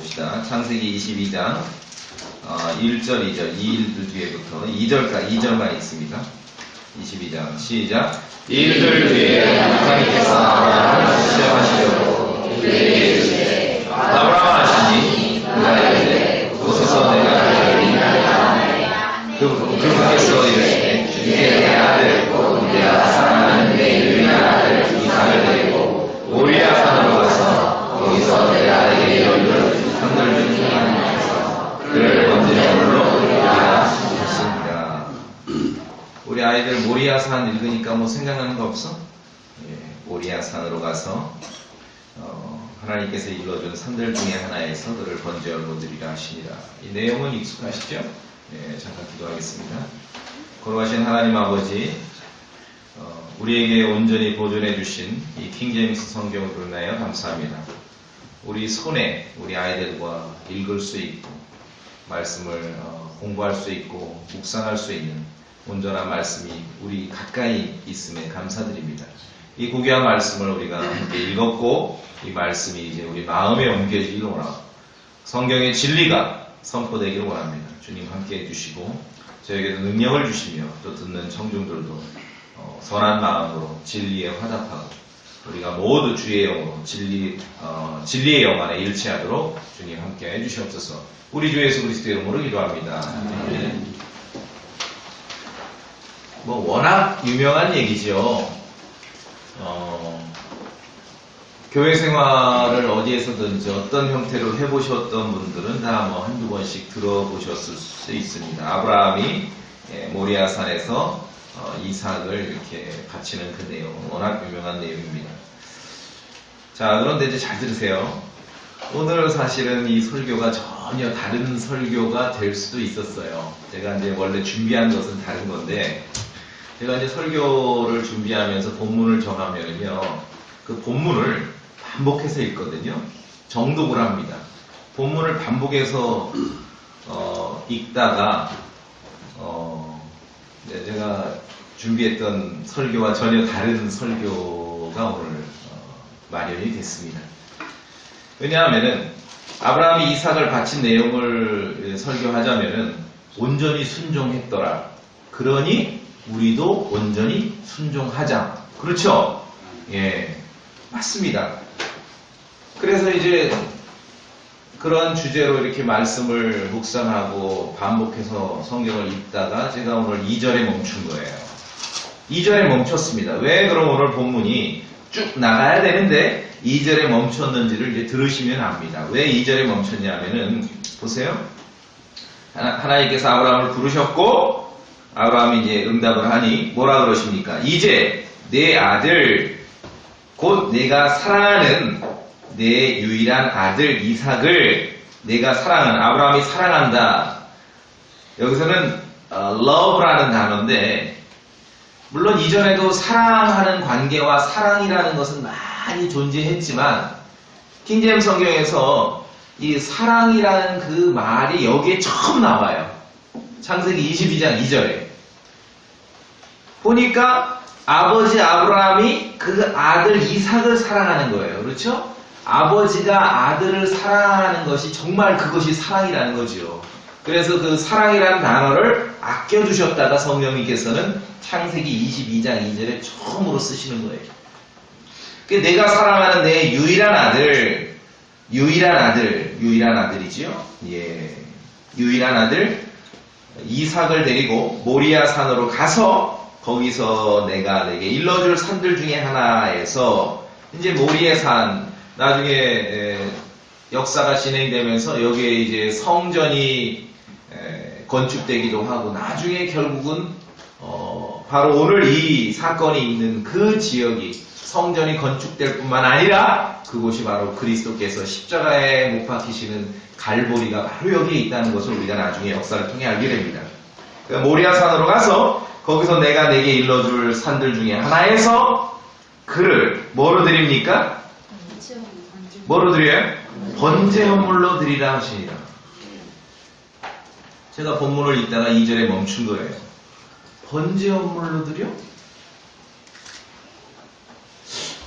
봅시다. 창세기 22장 1절, 2절, 2일 뒤에부터 2절만 있습니다. 22장 시작. 이일들 뒤에 하나님께서 아브라함을 시험하시려고 그에게 이르시되 아브라함 하시니 그가 이르되 곳에서 내가 그를 인하리라. 그분께서 이르시되 이제 내 아들 곧 내가 사랑하는 내 유일한 아들 이삭을 데리고 모리아 산으로 가서 거기서 내가 내게 이르는 산들 중에 하나에서 그를 번제물로 드리라 하셨습니다. 우리 아이들 모리아 산 읽으니까 뭐 생각나는 거 없어? 예, 모리아 산으로 가서 하나님께서 일러준 산들 중에 하나에서 그를 번제물로 드리라 하시니라. 이 내용은 익숙하시죠? 예, 잠깐 기도하겠습니다. 거룩하신 하나님 아버지, 우리에게 온전히 보존해 주신 이 킹제임스 성경을 인하여 감사합니다. 우리 손에 우리 아이들과 읽을 수 있고 말씀을 공부할 수 있고 묵상할 수 있는 온전한 말씀이 우리 가까이 있음에 감사드립니다. 이 구귀한 말씀을 우리가 함께 읽었고 이 말씀이 이제 우리 마음에 옮겨지기를 원하고 성경의 진리가 선포되기를 원합니다. 주님 함께 해주시고 저에게도 능력을 주시며 또 듣는 청중들도 선한 마음으로 진리에 화답하고 우리가 모두 주의 영으로 진리의 영 안에 일치하도록 주님 함께 해주시옵소서. 우리 주 예수 그리스도의 이름으로 기도합니다. 아멘. 뭐 워낙 유명한 얘기죠. 교회 생활을 어디에서든지 어떤 형태로 해보셨던 분들은 다 뭐 한두 번씩 들어보셨을 수 있습니다. 아브라함이 모리아 산에서 이삭을 이렇게 바치는 그 내용, 워낙 유명한 내용입니다. 자, 그런데 이제 잘 들으세요. 오늘 사실은 이 설교가 전혀 다른 설교가 될 수도 있었어요. 제가 이제 원래 준비한 것은 다른 건데, 제가 이제 설교를 준비하면서 본문을 정하면요, 그 본문을 반복해서 읽거든요. 정독을 합니다. 본문을 반복해서 읽다가 제가 준비했던 설교와 전혀 다른 설교가 오늘 마련이 됐습니다. 왜냐하면은 아브라함이 이삭을 바친 내용을 설교하자면은 온전히 순종했더라. 그러니 우리도 온전히 순종하자. 그렇죠? 예, 맞습니다. 그래서 이제 그런 주제로 이렇게 말씀을 묵상하고 반복해서 성경을 읽다가 제가 오늘 2절에 멈춘 거예요. 2절에 멈췄습니다. 왜 그럼 오늘 본문이 쭉 나가야 되는데 2절에 멈췄는지를 이제 들으시면 압니다. 왜 2절에 멈췄냐면은 보세요. 하나님께서 아브라함을 부르셨고 아브라함이 이제 응답을 하니 뭐라 그러십니까? 이제 내 아들 곧 내가 사랑하는 내 유일한 아들 이삭을 내가 사랑하는 아브라함이 사랑한다. 여기서는 love라는 단어인데 물론 이전에도 사랑하는 관계와 사랑이라는 것은 많이 존재했지만 킹제임스 성경에서 이 사랑이라는 그 말이 여기에 처음 나와요. 창세기 22장 2절에 보니까 아버지 아브라함이 그 아들 이삭을 사랑하는 거예요. 그렇죠? 아버지가 아들을 사랑하는 것이 정말 그것이 사랑이라는 거죠. 그래서 그 사랑이라는 단어를 아껴주셨다가 성령님께서는 창세기 22장 2절에 처음으로 쓰시는 거예요. 내가 사랑하는 내 유일한 아들이지요. 예, 유일한 아들 이삭을 데리고 모리아 산으로 가서 거기서 내가 내게 일러줄 산들 중에 하나에서 이제 모리아 산 나중에 역사가 진행되면서 여기에 이제 성전이 건축되기도 하고 나중에 결국은 바로 오늘 이 사건이 있는 그 지역이 성전이 건축될 뿐만 아니라 그곳이 바로 그리스도께서 십자가에 못 박히시는 갈보리가 바로 여기에 있다는 것을 우리가 나중에 역사를 통해 알게 됩니다. 그러니까 모리아 산으로 가서 거기서 내가 내게 일러줄 산들 중에 하나에서 그를 뭐로 드립니까? 뭐로 드려요? 번제헌물로 드리라 하시니라. 제가 본문을 읽다가 2절에 멈춘 거예요. 번제헌물로 드려?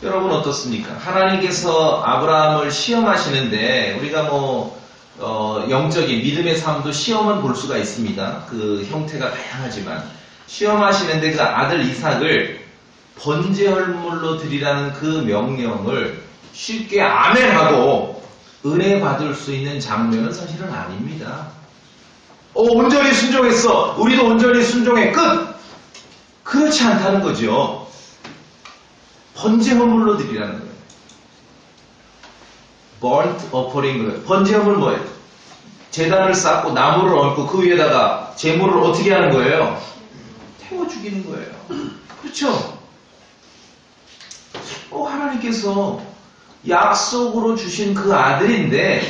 여러분 어떻습니까? 하나님께서 아브라함을 시험하시는데 우리가 뭐 영적인 믿음의 삶도 시험은 볼 수가 있습니다. 그 형태가 다양하지만 시험하시는데 그 아들 이삭을 번제헐물로 드리라는 그 명령을 쉽게 아멘하고 은혜 받을 수 있는 장면은 사실은 아닙니다. 온전히 순종했어. 우리도 온전히 순종해. 끝! 그렇지 않다는 거죠. 번제헌물로 드리라는 거예요. burnt offering. 번제헌물 뭐예요? 제단을 쌓고 나무를 얹고 그 위에다가 제물을 어떻게 하는 거예요? 태워 죽이는 거예요. 그렇죠? 하나님께서 약속으로 주신 그 아들인데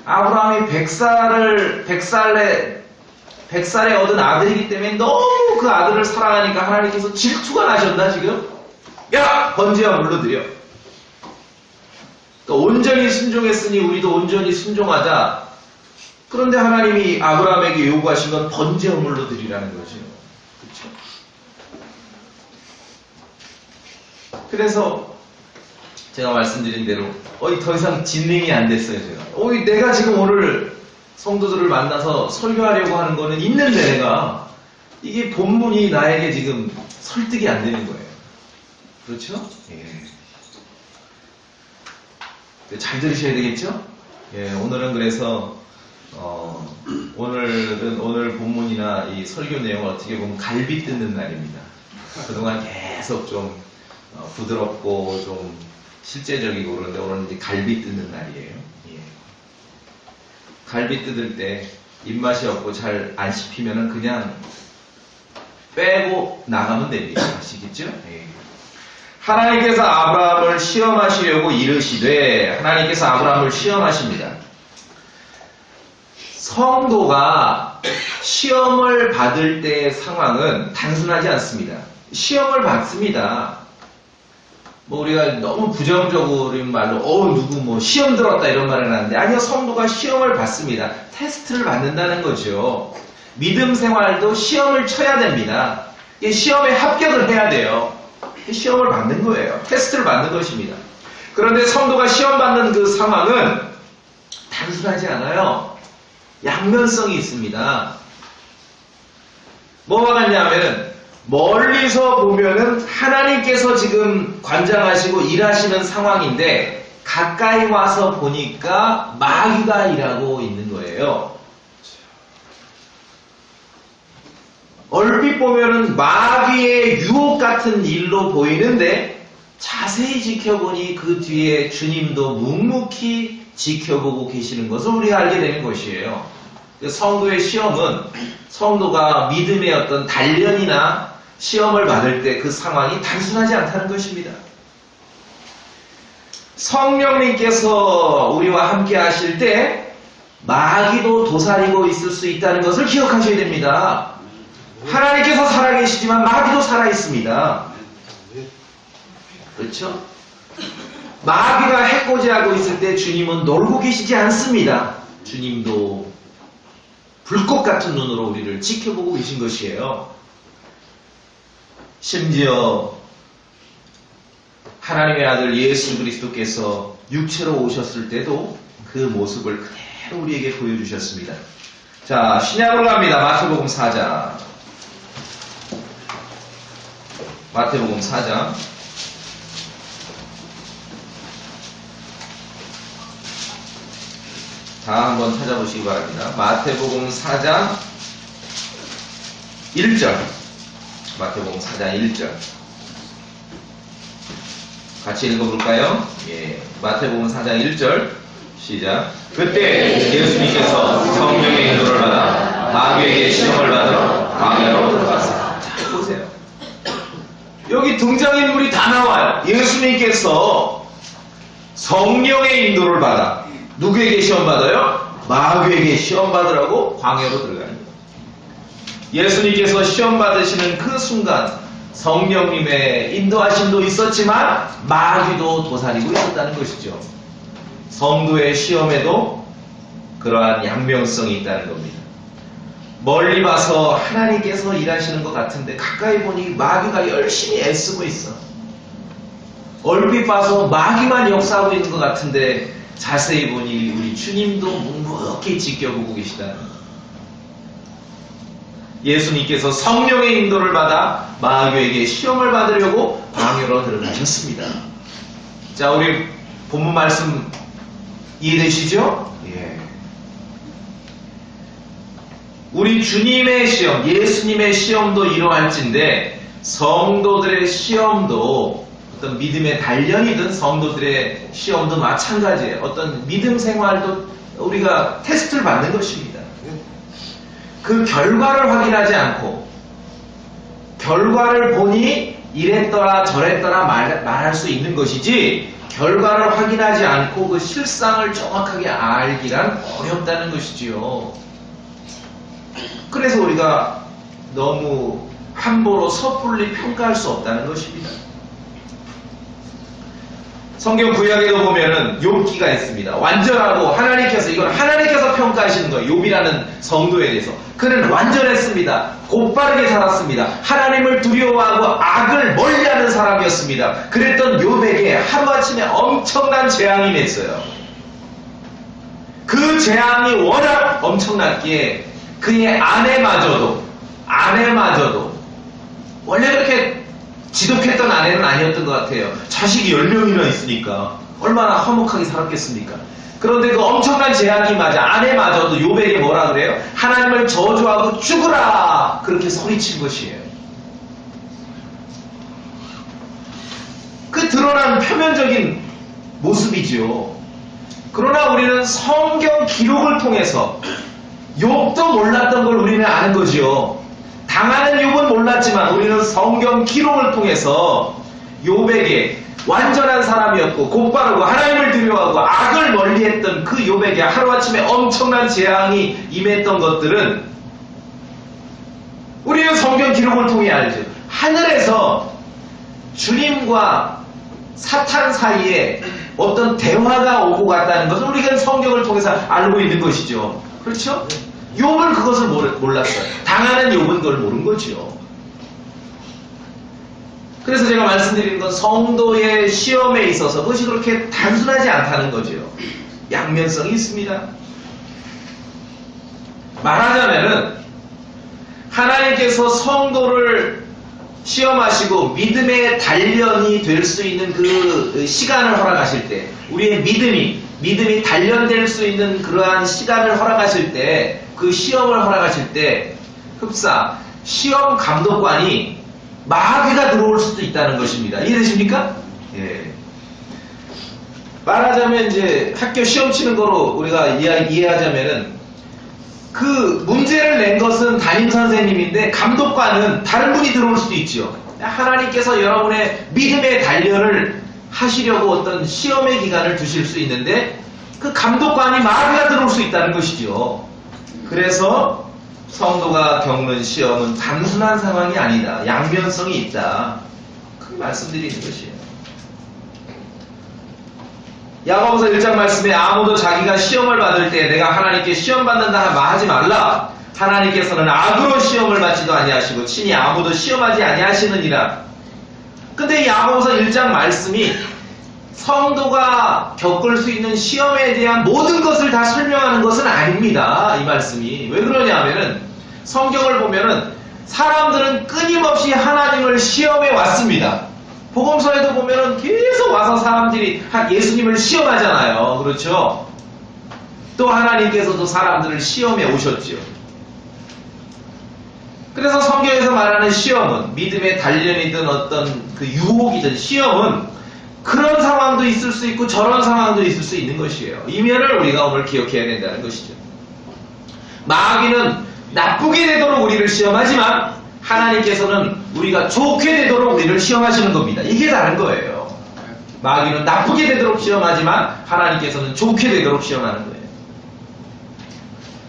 아브라함이 100살에 얻은 아들이기 때문에 너무 그 아들을 사랑하니까 하나님께서 질투가 나셨나 지금? 야! 번제헌물로 드려. 그러니까 온전히 순종했으니 우리도 온전히 순종하자. 그런데 하나님이 아브라함에게 요구하신 건 번제헌물로 드리라는 거죠. 그렇죠? 그래서 제가 말씀드린 대로 더 이상 진행이 안 됐어요. 제가 내가 지금 오늘 성도들을 만나서 설교하려고 하는 거는 있는데 내가 이게 본문이 나에게 지금 설득이 안 되는 거예요. 그렇죠? 예. 잘 들으셔야 되겠죠? 예, 오늘은 그래서 오늘 본문이나 이 설교 내용을 어떻게 보면 갈비 뜯는 날입니다. 그동안 계속 좀 부드럽고 좀 실제적이고 그런데 오늘은 이제 갈비 뜯는 날이에요. 예. 갈비 뜯을 때 입맛이 없고 잘 안 씹히면은 그냥 빼고 나가면 됩니다. 아시겠죠? 예. 하나님께서 아브라함을 시험하시려고 이르시되 하나님께서 아브라함을 시험하십니다. 성도가 시험을 받을 때의 상황은 단순하지 않습니다. 시험을 받습니다. 우리가 너무 부정적인 말로 누구 시험 들었다 이런 말을 하는데 아니요, 성도가 시험을 받습니다. 테스트를 받는다는 거죠. 믿음 생활도 시험을 쳐야 됩니다. 시험에 합격을 해야 돼요. 시험을 받는 거예요. 테스트를 받는 것입니다. 그런데 성도가 시험 받는 그 상황은 단순하지 않아요. 양면성이 있습니다. 뭐가 같냐면 멀리서 보면은 하나님께서 지금 관장하시고 일하시는 상황인데 가까이 와서 보니까 마귀가 일하고 있는 거예요. 얼핏 보면은 마귀의 유혹 같은 일로 보이는데 자세히 지켜보니 그 뒤에 주님도 묵묵히 지켜보고 계시는 것을 우리가 알게 되는 것이에요. 성도의 시험은 성도가 믿음의 어떤 단련이나 시험을 받을 때 그 상황이 단순하지 않다는 것입니다. 성령님께서 우리와 함께 하실 때 마귀도 도사리고 있을 수 있다는 것을 기억하셔야 됩니다. 하나님께서 살아계시지만 마귀도 살아있습니다. 그렇죠? 마귀가 해코지하고 있을 때 주님은 놀고 계시지 않습니다. 주님도 불꽃 같은 눈으로 우리를 지켜보고 계신 것이에요. 심지어 하나님의 아들 예수 그리스도께서 육체로 오셨을 때도 그 모습을 그대로 우리에게 보여주셨습니다. 자, 신약으로 갑니다. 마태복음 4장. 마태복음 4장. 다 한번 찾아보시기 바랍니다. 마태복음 4장 1절. 마태복음 4장 1절. 같이 읽어볼까요? 예. 마태복음 4장 1절. 시작. 그때 예수님께서 성령의 인도를 받아 마귀에게 시험을 받으러 광야로 들어갔어요. 자, 보세요. 여기 등장인물이 다 나와요. 예수님께서 성령의 인도를 받아 누구에게 시험 받아요? 마귀에게 시험 받으라고 광야로 들어가는 거예요. 예수님께서 시험 받으시는 그 순간 성령님의 인도하심도 있었지만 마귀도 도사리고 있었다는 것이죠. 성도의 시험에도 그러한 양면성이 있다는 겁니다. 멀리 봐서 하나님께서 일하시는 것 같은데 가까이 보니 마귀가 열심히 애쓰고 있어. 얼핏 봐서 마귀만 역사하고 있는 것 같은데 자세히 보니 우리 주님도 묵묵히 지켜보고 계시다는 것. 예수님께서 성령의 인도를 받아 마귀에게 시험을 받으려고 방으로 들어가셨습니다. 자, 우리 본문 말씀 이해되시죠? 예. 우리 주님의 시험, 예수님의 시험도 이러할진데 성도들의 시험도 어떤 믿음의 단련이든 성도들의 시험도 마찬가지예요. 어떤 믿음 생활도 우리가 테스트를 받는 것입니다. 그 결과를 확인하지 않고 결과를 보니 이랬더라 저랬더라 말할 수 있는 것이지 결과를 확인하지 않고 그 실상을 정확하게 알기란 어렵다는 것이지요. 그래서 우리가 너무 함부로 섣불리 평가할 수 없다는 것입니다. 성경 구약에도 보면은 욥기가 있습니다. 완전하고 하나님께서 이건 하나님께서 평가하시는 거예요. 욥이라는 성도에 대해서. 그는 완전했습니다. 곧바르게 살았습니다. 하나님을 두려워하고 악을 멀리하는 사람이었습니다. 그랬던 욥에게 하루아침에 엄청난 재앙이 맺어요. 그 재앙이 워낙 엄청났기에 그의 아내마저도 원래 그렇게 지독했던 아내는 아니었던 것 같아요. 자식이 10명이나 있으니까 얼마나 화목하게 살았겠습니까? 그런데 그 엄청난 재앙이 맞아 아내마저도 욥에게 뭐라 그래요? 하나님을 저주하고 죽으라! 그렇게 소리친 것이에요. 그 드러난 표면적인 모습이죠. 그러나 우리는 성경 기록을 통해서 욥도 몰랐던 걸 우리는 아는 거죠. 당하는 욥은 몰랐지만 우리는 성경 기록을 통해서 욥에게 완전한 사람이었고 곧바르고 하나님을 두려워하고 악을 멀리했던 그 욥에게 하루아침에 엄청난 재앙이 임했던 것들은 우리는 성경 기록을 통해 알죠. 하늘에서 주님과 사탄 사이에 어떤 대화가 오고 갔다는 것을 우리가 성경을 통해서 알고 있는 것이죠. 그렇죠? 욥은 그것을 몰랐어요. 당하는 욥은 그걸 모른 거죠. 그래서 제가 말씀드리는 건 성도의 시험에 있어서 그것이 그렇게 단순하지 않다는 거죠. 양면성이 있습니다. 말하자면은 하나님께서 성도를 시험하시고 믿음의 단련이 될 수 있는 그 시간을 허락하실 때 우리의 믿음이 단련될 수 있는 그러한 시간을 허락하실 때 그 시험을 허락하실 때 흡사 시험 감독관이 마귀가 들어올 수도 있다는 것입니다. 이해되십니까? 예. 말하자면 이제 학교 시험 치는 거로 우리가 이해하자면은 그 문제를 낸 것은 담임 선생님인데 감독관은 다른 분이 들어올 수도 있죠. 하나님께서 여러분의 믿음의 단련을 하시려고 어떤 시험의 기간을 두실 수 있는데 그 감독관이 마귀가 들어올 수 있다는 것이죠. 그래서 성도가 겪는 시험은 단순한 상황이 아니다. 양면성이 있다. 그 말씀드리는 것이에요. 야고보서 1장 말씀에 아무도 자기가 시험을 받을 때 내가 하나님께 시험 받는다 하지 말라. 하나님께서는 악으로 시험을 받지도 아니하시고 친히 아무도 시험하지 아니하시느니라. 근데 야고보서 1장 말씀이 성도가 겪을 수 있는 시험에 대한 모든 것을 다 설명하는 것은 아닙니다. 이 말씀이. 왜 그러냐 하면은 성경을 보면은 사람들은 끊임없이 하나님을 시험해 왔습니다. 복음서에도 보면은 계속 와서 사람들이 예수님을 시험하잖아요. 그렇죠? 또 하나님께서도 사람들을 시험해 오셨죠. 그래서 성경에서 말하는 시험은 믿음의 단련이든 어떤 그 유혹이든 시험은 그런 상황도 있을 수 있고 저런 상황도 있을 수 있는 것이에요. 이 면을 우리가 오늘 기억해야 된다는 것이죠. 마귀는 나쁘게 되도록 우리를 시험하지만 하나님께서는 우리가 좋게 되도록 우리를 시험하시는 겁니다. 이게 다른 거예요. 마귀는 나쁘게 되도록 시험하지만 하나님께서는 좋게 되도록 시험하는 거예요.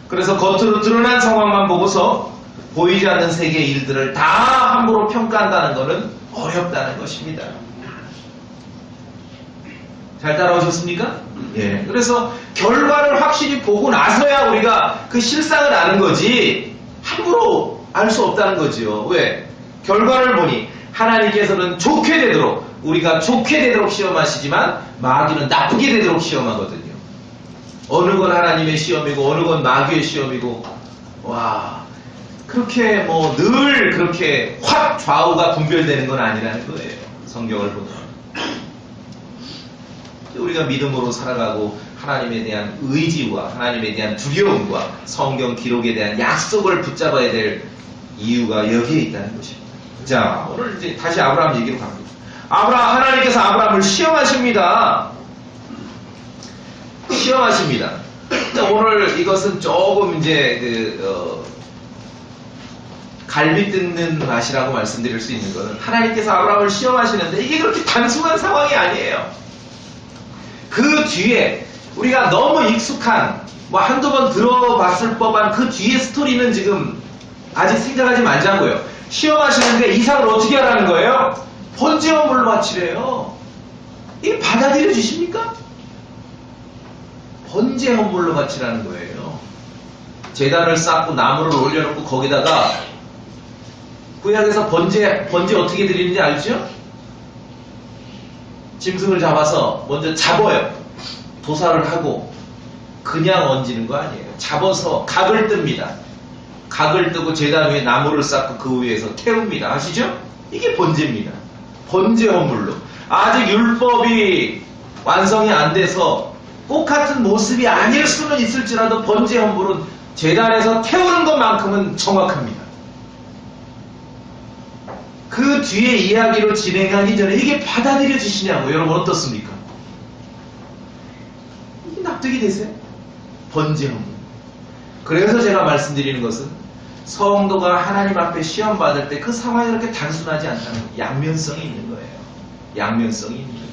그래서 겉으로 드러난 상황만 보고서 보이지 않는 세계의 일들을 다 함부로 평가한다는 것은 어렵다는 것입니다. 잘 따라오셨습니까? 예. 그래서 결과를 확실히 보고 나서야 우리가 그 실상을 아는 거지 함부로 알 수 없다는 거죠. 왜? 결과를 보니 하나님께서는 좋게 되도록 우리가 좋게 되도록 시험하시지만 마귀는 나쁘게 되도록 시험하거든요. 어느 건 하나님의 시험이고 어느 건 마귀의 시험이고, 와, 그렇게 뭐 늘 그렇게 확 좌우가 분별되는 건 아니라는 거예요. 성경을 보면 우리가 믿음으로 살아가고 하나님에 대한 의지와 하나님에 대한 두려움과 성경 기록에 대한 약속을 붙잡아야 될 이유가 여기에 있다는 것입니다. 자, 오늘 이제 다시 아브라함 얘기로 갑니다. 하나님께서 아브라함을 시험하십니다. 시험하십니다. 오늘 이것은 조금 이제 갈비 뜯는 맛이라고 말씀드릴 수 있는 것은, 하나님께서 아브라함을 시험하시는데 이게 그렇게 단순한 상황이 아니에요. 그 뒤에 우리가 너무 익숙한, 뭐 한두 번 들어봤을 법한 그 뒤에 스토리는 지금 아직 생각하지 말자고요. 시험하시는데 이삭을 어떻게 하라는 거예요? 번제 헌물로 바치래요. 이게 받아들여 주십니까? 번제 헌물로 바치라는 거예요. 제단을 쌓고 나무를 올려놓고 거기다가, 구약에서 번제 어떻게 드리는지 알죠? 짐승을 잡아서 먼저 잡아요. 도살을 하고 그냥 얹는 거 아니에요. 잡아서 각을 뜹니다. 각을 뜨고 제단 위에 나무를 쌓고 그 위에서 태웁니다. 아시죠? 이게 번제입니다. 번제 헌물로. 아직 율법이 완성이 안 돼서 똑같은 모습이 아닐 수는 있을지라도 번제 헌물은 제단에서 태우는 것만큼은 정확합니다. 그 뒤에 이야기로 진행하기 전에 이게 받아들여지시냐고. 여러분 어떻습니까? 이게 납득이 되세요? 번제 헌물. 그래서 제가 말씀드리는 것은, 성도가 하나님 앞에 시험 받을 때 그 상황이 그렇게 단순하지 않다는, 양면성이 있는 거예요. 양면성이 있는 거예요.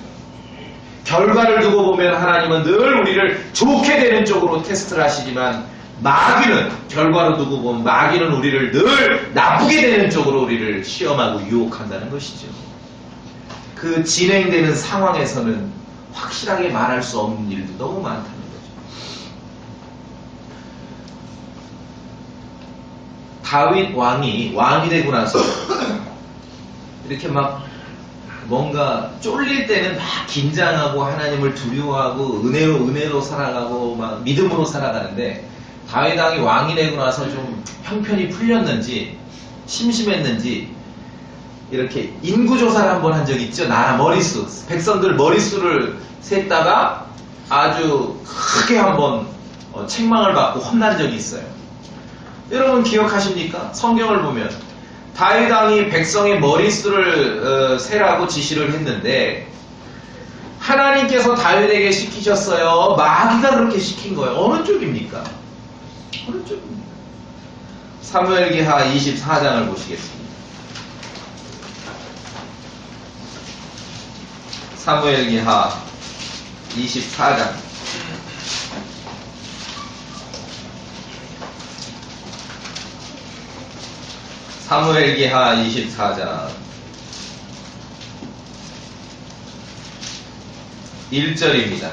결과를 두고 보면 하나님은 늘 우리를 좋게 되는 쪽으로 테스트를 하시지만, 마귀는, 결과로 두고 보면 마귀는 우리를 늘 나쁘게 되는 쪽으로 우리를 시험하고 유혹한다는 것이죠. 그 진행되는 상황에서는 확실하게 말할 수 없는 일도 너무 많다는 거죠. 다윗 왕이 되고 나서 이렇게 막 뭔가 쫄릴 때는 막 긴장하고 하나님을 두려워하고 은혜로 살아가고 막 믿음으로 살아가는데, 다윗 왕이 되고 나서 좀 형편이 풀렸는지 심심했는지 이렇게 인구조사를 한번 한 적 있죠. 나라 머릿수, 백성들 머릿수를 셌다가 아주 크게 한번 책망을 받고 혼난 적이 있어요. 여러분 기억하십니까? 성경을 보면 다윗 왕이 백성의 머릿수를 세라고 지시를 했는데, 하나님께서 다윗에게 시키셨어요? 마귀가 그렇게 시킨 거예요? 어느 쪽입니까? 어느 쪽입니까? 사무엘기하 24장을 보시겠습니다. 사무엘기하 24장. 사무엘기하 24장 1절입니다.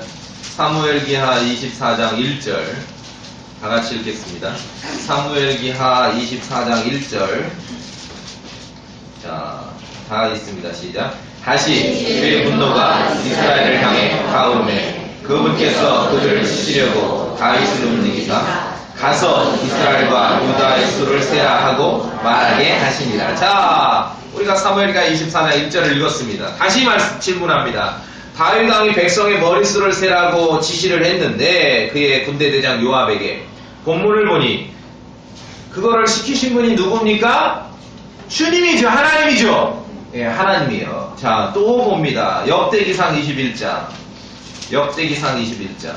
사무엘기하 24장 1절 다 같이 읽겠습니다. 사무엘기하 24장 1절. 자, 다 있습니다. 시작. 다시 그의 분노가 이스라엘을 향해 가오르매 그분께서 그들을 치시려고 다윗을 움직이사 가서 이스라엘과 유다의 수를 세라 하고 말하게 하시니라. 자, 우리가 사무엘기하 24장 1절을 읽었습니다. 다시 질문합니다. 다윗 왕이 백성의 머릿수를 세라고 지시를 했는데, 그의 군대대장 요압에게 본문을 보니 그거를 시키신 분이 누굽니까? 주님이죠. 하나님이죠. 예, 하나님이요. 자, 또 봅니다. 역대기상 21장. 역대기상 21장.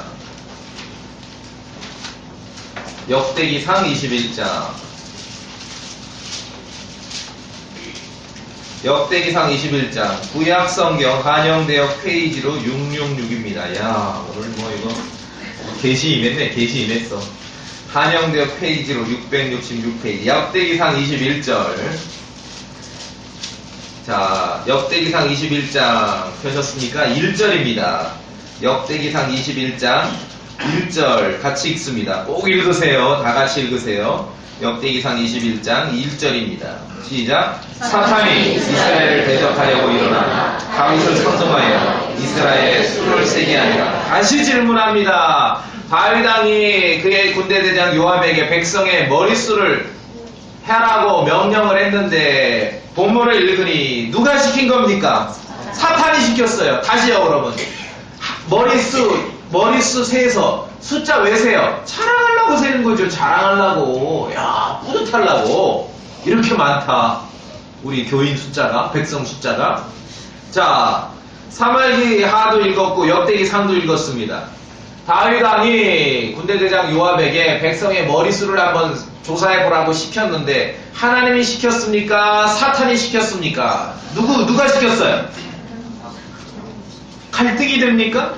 역대기상 21장. 역대기상 21장. 구약성경 한영대역 페이지로 666입니다. 야, 오늘 뭐 이거 게시 임했네. 게시 임했어. 한영대역 페이지로 666페이지. 역대기상 21절. 자, 역대기상 21장 펴셨습니까? 1절입니다. 역대기상 21장 1절 같이 읽습니다. 꼭 읽으세요. 다 같이 읽으세요. 역대기상 21장 1절입니다. 시작. 사탄이 이스라엘을 대적하려고 일어나 다윗을 선동하여 이스라엘의 수를 세게 하니라. 다시 질문합니다. 다윗 왕이 그의 군대대장 요압에게 백성의 머릿수를 해라고 명령을 했는데 본문을 읽으니 누가 시킨 겁니까? 사탄이 시켰어요. 다시요 여러분. 머릿수 세서 숫자 왜 세요? 자랑하려고 세는 거죠. 자랑하려고. 야 뿌듯하려고. 이렇게 많다. 우리 교인 숫자가, 백성 숫자가. 자, 사무엘기 하도 읽었고 역대기 상도 읽었습니다. 다윗 왕이 군대대장 요압에게 백성의 머릿수를 한번 조사해보라고 시켰는데 하나님이 시켰습니까? 사탄이 시켰습니까? 누가 시켰어요? 갈등이 됩니까?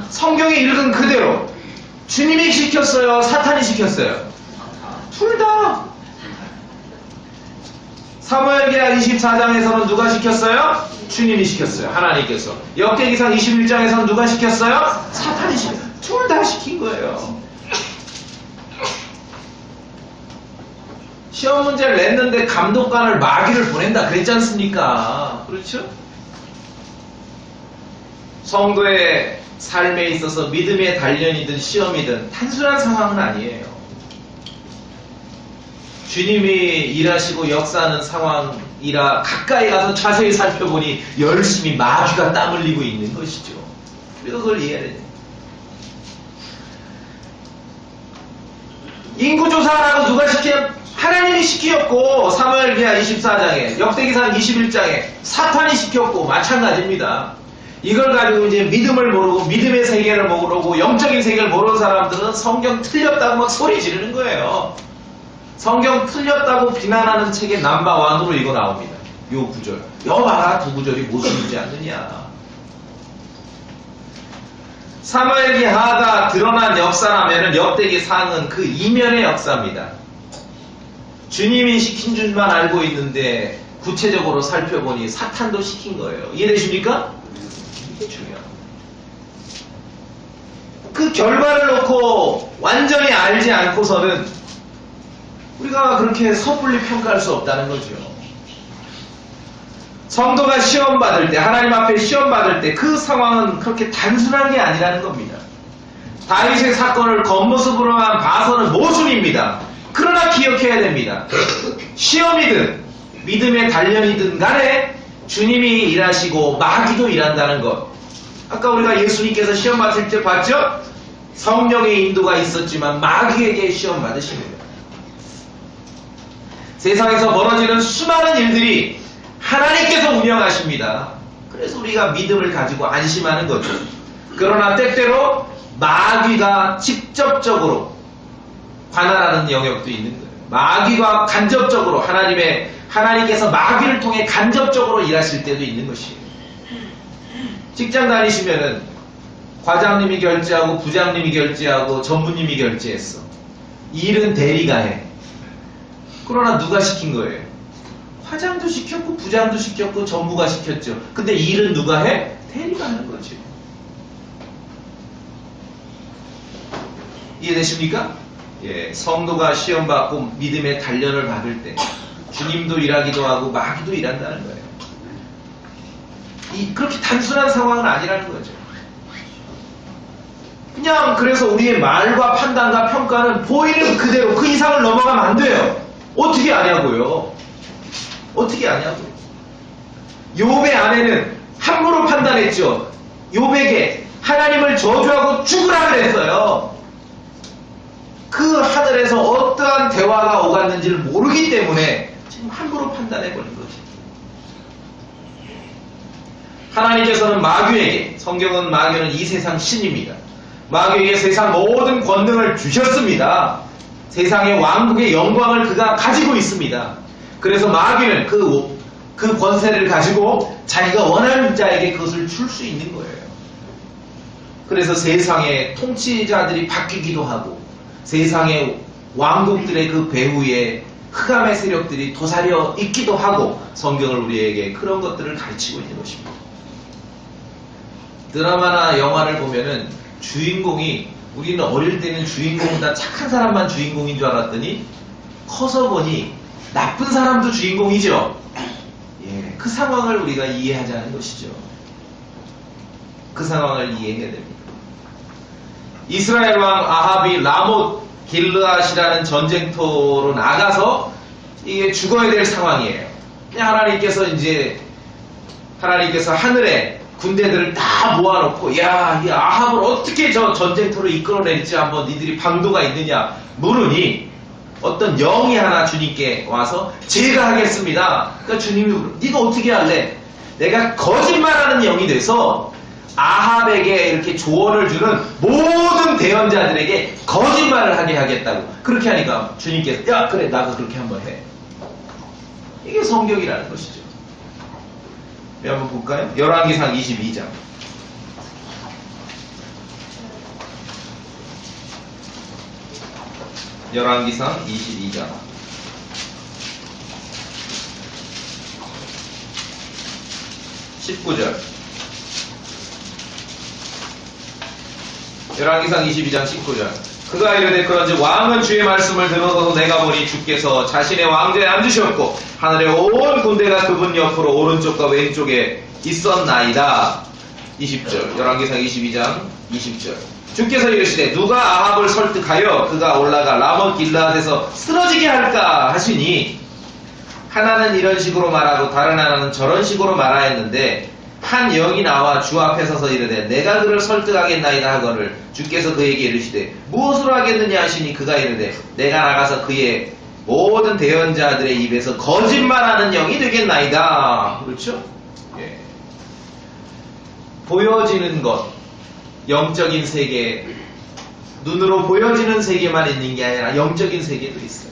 성경에 읽은 그대로 주님이 시켰어요? 사탄이 시켰어요? 둘 다. 사무엘기하 24장에서는 누가 시켰어요? 주님이 시켰어요. 하나님께서. 역대기상 21장에서는 누가 시켰어요? 사탄이 시켰어요. 둘 다 시킨 거예요. 시험 문제를 냈는데 감독관을 마귀를 보낸다 그랬지 않습니까? 그렇죠? 성도의 삶에 있어서 믿음의 단련이든 시험이든 단순한 상황은 아니에요. 주님이 일하시고 역사하는 상황이라 가까이 가서 자세히 살펴보니 열심히 마귀가 땀 흘리고 있는 것이죠. 우리가 그걸 이해해야 돼요. 인구조사라고 누가 시켜? 하나님이 시켰고 사무엘기하 24장에 역대기상 21장에 사탄이 시켰고 마찬가지입니다. 이걸 가지고 이제 믿음을 모르고 믿음의 세계를 모르고 영적인 세계를 모르는 사람들은 성경 틀렸다고 막 소리 지르는 거예요. 성경 틀렸다고 비난하는 책의 넘버 1으로 이거 나옵니다. 요 구절. 여봐라 두 구절이 모순이지 않느냐. 사무엘기하가 드러난 역사라면 역대기상은 그 이면의 역사입니다. 주님이 시킨 줄만 알고 있는데 구체적으로 살펴보니 사탄도 시킨 거예요. 이해되십니까? 이게 중요합니다. 그 결과를 놓고 완전히 알지 않고서는 우리가 그렇게 섣불리 평가할 수 없다는 거죠. 성도가 시험받을 때, 하나님 앞에 시험받을 때 그 상황은 그렇게 단순한 게 아니라는 겁니다. 다윗의 사건을 겉모습으로만 봐서는 모순입니다. 그러나 기억해야 됩니다. 시험이든 믿음의 단련이든 간에 주님이 일하시고 마귀도 일한다는 것. 아까 우리가 예수님께서 시험 받을 때 봤죠? 성령의 인도가 있었지만 마귀에게 시험 받으십니다. 세상에서 벌어지는 수많은 일들이 하나님께서 운영하십니다. 그래서 우리가 믿음을 가지고 안심하는 거죠. 그러나 때때로 마귀가 직접적으로 관할하는 영역도 있는 거예요. 마귀가 간접적으로 하나님께서 마귀를 통해 간접적으로 일하실 때도 있는 것이에요. 직장 다니시면은 과장님이 결제하고 부장님이 결제하고 전무님이 결제했어. 일은 대리가 해. 그러나 누가 시킨 거예요? 과장도 시켰고 부장도 시켰고 전무가 시켰죠. 근데 일은 누가 해? 대리가 하는 거죠. 이해되십니까? 예, 성도가 시험받고 믿음의 단련을 받을 때 주님도 일하기도 하고 마귀도 일한다는 거예요. 그렇게 단순한 상황은 아니라는 거죠. 그냥 그래서 우리의 말과 판단과 평가는 보이는 그대로 그 이상을 넘어가면 안 돼요. 어떻게 아냐고요. 어떻게 아냐고요. 욥의 아내는 함부로 판단했죠. 욥에게 하나님을 저주하고 죽으라 그랬어요. 그 하늘에서 어떠한 대화가 오갔는지를 모르기 때문에 지금 함부로 판단해버린 거죠. 하나님께서는 마귀에게, 성경은 마귀는 이 세상 신입니다. 마귀에게 세상 모든 권능을 주셨습니다. 세상의 왕국의 영광을 그가 가지고 있습니다. 그래서 마귀는 그 권세를 가지고 자기가 원하는 자에게 그것을 줄 수 있는 거예요. 그래서 세상의 통치자들이 바뀌기도 하고 세상의 왕국들의 그 배후에 흑암의 세력들이 도사려 있기도 하고 성경을 우리에게 그런 것들을 가르치고 있는 것입니다. 드라마나 영화를 보면은 주인공이, 우리는 어릴 때는 주인공은 다 착한 사람만 주인공인 줄 알았더니 커서 보니 나쁜 사람도 주인공이죠. 예, 그 상황을 우리가 이해하자는 것이죠. 그 상황을 이해해야 됩니다. 이스라엘 왕 아합이 라못 길르앗이라는 전쟁터로 나가서 이게 죽어야 될 상황이에요. 하나님께서 하늘에 군대들을 다 모아놓고, 야, 이 아합을 어떻게 저 전쟁터로 이끌어낼지 한번 니들이 방도가 있느냐 물으니, 어떤 영이 하나 주님께 와서 제가 하겠습니다. 그러니까 주님이 네가 어떻게 할래? 내가 거짓말하는 영이 돼서 아합에게 이렇게 조언을 주는 모든 대언자들에게 거짓말을 하게 하겠다고. 그렇게 하니까 주님께서 야 그래 나도 그렇게 한번 해. 이게 성경이라는 것이죠. 한번 볼까요? 열왕기상 22장. 열왕기상 22장 19절. 열왕기상 22장 19절. 그가 이르되 그런즉 왕은 주의 말씀을 들어서 내가 보니 주께서 자신의 왕좌에 앉으셨고 하늘의 온 군대가 그분 옆으로 오른쪽과 왼쪽에 있었나이다. 20절. 열왕기상 22장 20절. 주께서 이르시되 누가 아합을 설득하여 그가 올라가 라못 길르앗에서 쓰러지게 할까 하시니, 하나는 이런 식으로 말하고 다른 하나는 저런 식으로 말하였는데 한 영이 나와 주 앞에 서서 이르되 내가 그를 설득하겠나이다 하거늘 주께서 그에게 이르시되 무엇으로 하겠느냐 하시니 그가 이르되 내가 나가서 그의 모든 대언자들의 입에서 거짓말하는 영이 되겠나이다. 그렇죠? 예. 보여지는 것, 영적인 세계, 눈으로 보여지는 세계만 있는 게 아니라 영적인 세계도 있어요.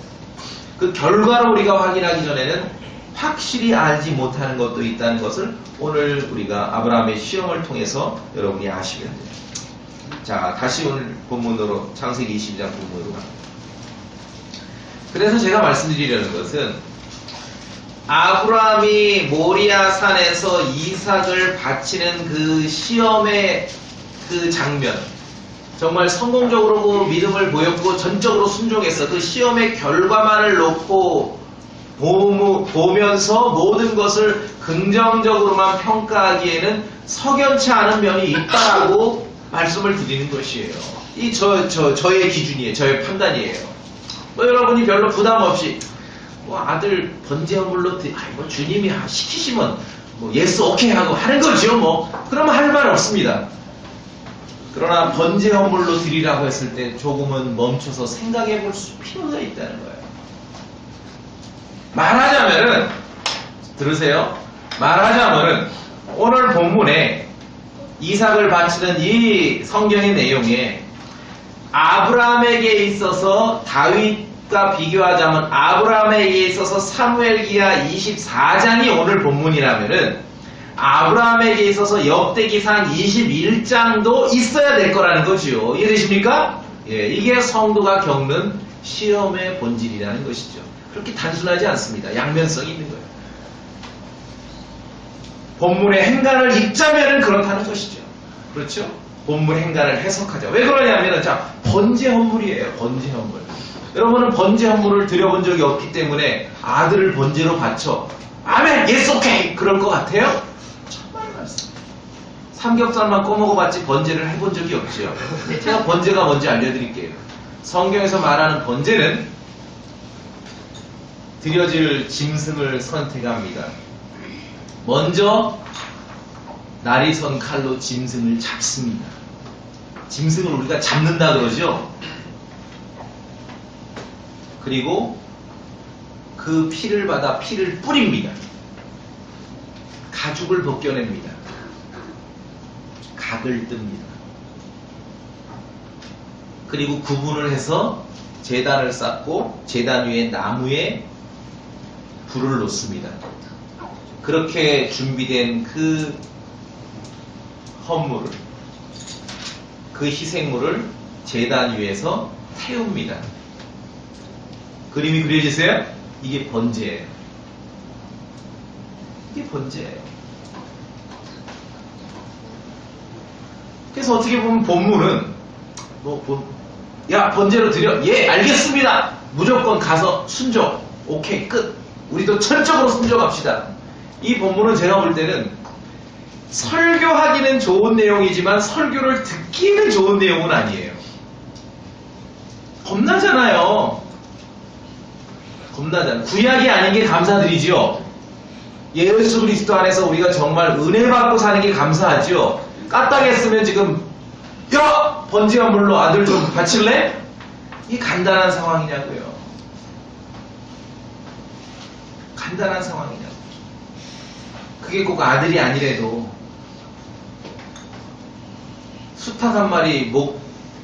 그 결과를 우리가 확인하기 전에는 확실히 알지 못하는 것도 있다는 것을 오늘 우리가 아브라함의 시험을 통해서 여러분이 아시면 돼요. 자, 다시 오늘 본문으로, 창세기 22장 본문으로 갑니다. 그래서 제가 말씀드리려는 것은 아브라함이 모리아 산에서 이삭을 바치는 그 시험의 그 장면, 정말 성공적으로 그 믿음을 보였고 전적으로 순종했어. 그 시험의 결과만을 놓고 보면서 모든 것을 긍정적으로만 평가하기에는 석연치 않은 면이 있다라고 말씀을 드리는 것이에요. 이 저의 기준이에요. 저의 판단이에요. 여러분이 별로 부담 없이 아들 번제 헌물로 주님이 시키시면 예스 오케이 하고 하는 거죠. 그러면 할 말 없습니다. 그러나 번제 헌물로 드리라고 했을 때 조금은 멈춰서 생각해 볼 필요가 있다는 거예요. 말하자면은, 들으세요. 말하자면은 오늘 본문에 이삭을 바치는 이 성경의 내용에 아브라함에게 있어서 다윗과 비교하자면 아브라함에게 있어서 사무엘기하 24장이 오늘 본문이라면은 아브라함에게 있어서 역대기상 21장도 있어야 될 거라는 거지요. 이해되십니까? 예, 이게 성도가 겪는 시험의 본질이라는 것이죠. 그렇게 단순하지 않습니다. 양면성이 있는 거예요. 본문의 행간을 읽자면은 그렇다는 것이죠. 그렇죠? 본문 행간을 해석하자. 왜 그러냐면은, 자, 번제 헌물이에요. 번제 헌물. 여러분은 번제 헌물을 드려본 적이 없기 때문에 아들을 번제로 바쳐. 아멘! 예스 오케이! 그럴 것 같아요? 정말 맞습니다. 삼겹살만 꺼먹어봤지 번제를 해본 적이 없지요. 제가 번제가 뭔지 알려드릴게요. 성경에서 말하는 번제는 드려질 짐승을 선택합니다. 먼저 날이 선 칼로 짐승을 잡습니다. 짐승을 우리가 잡는다 그러죠. 그리고 그 피를 받아 피를 뿌립니다. 가죽을 벗겨냅니다. 각을 뜹니다. 그리고 구분을 해서 제단을 쌓고 제단 위에 나무에 불을 놓습니다. 그렇게 준비된 그 헌물을, 그 희생물을 제단 위에서 태웁니다. 그림이 그려지세요? 이게 번제예요. 이게 번제예요. 그래서 어떻게 보면 본문은 야 번제로 드려? 예 알겠습니다. 무조건 가서 순종. 오케이 끝. 우리도 철저으로 순종합시다. 이 본문은 제가 볼 때는 설교하기는 좋은 내용이지만 설교를 듣기는 좋은 내용은 아니에요. 겁나잖아요. 겁나잖아요. 구약이 아닌 게 감사드리죠. 예수 그리스도 안에서 우리가 정말 은혜 받고 사는 게 감사하죠. 까딱했으면 지금 야! 번지가 물로 아들 좀 바칠래? 이게 간단한 상황이냐고요. 간단한 상황이냐고. 그게 꼭 아들이 아니래도 수탉 한 마리 목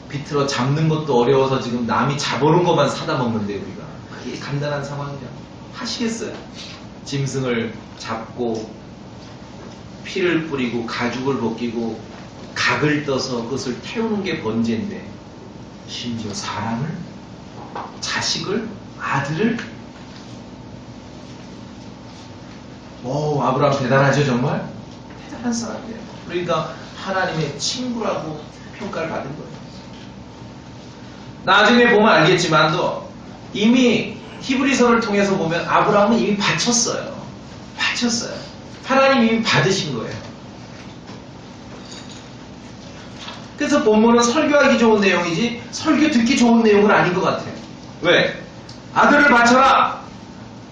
비틀어 잡는 것도 어려워서 지금 남이 잡아오는 것만 사다 먹는데 우리가 그게 간단한 상황이냐고. 하시겠어요? 짐승을 잡고 피를 뿌리고 가죽을 벗기고 각을 떠서 그것을 태우는 게 번제인데 심지어 사람을, 자식을, 아들을. 오, 아브라함 대단하죠 정말? 대단한 사람이에요. 그러니까 하나님의 친구라고 평가를 받은 거예요. 나중에 보면 알겠지만도 이미 히브리서를 통해서 보면 아브라함은 이미 바쳤어요. 바쳤어요. 하나님이 이미 받으신 거예요. 그래서 본문은 설교하기 좋은 내용이지 설교 듣기 좋은 내용은 아닌 것 같아요. 왜? 아들을 바쳐라!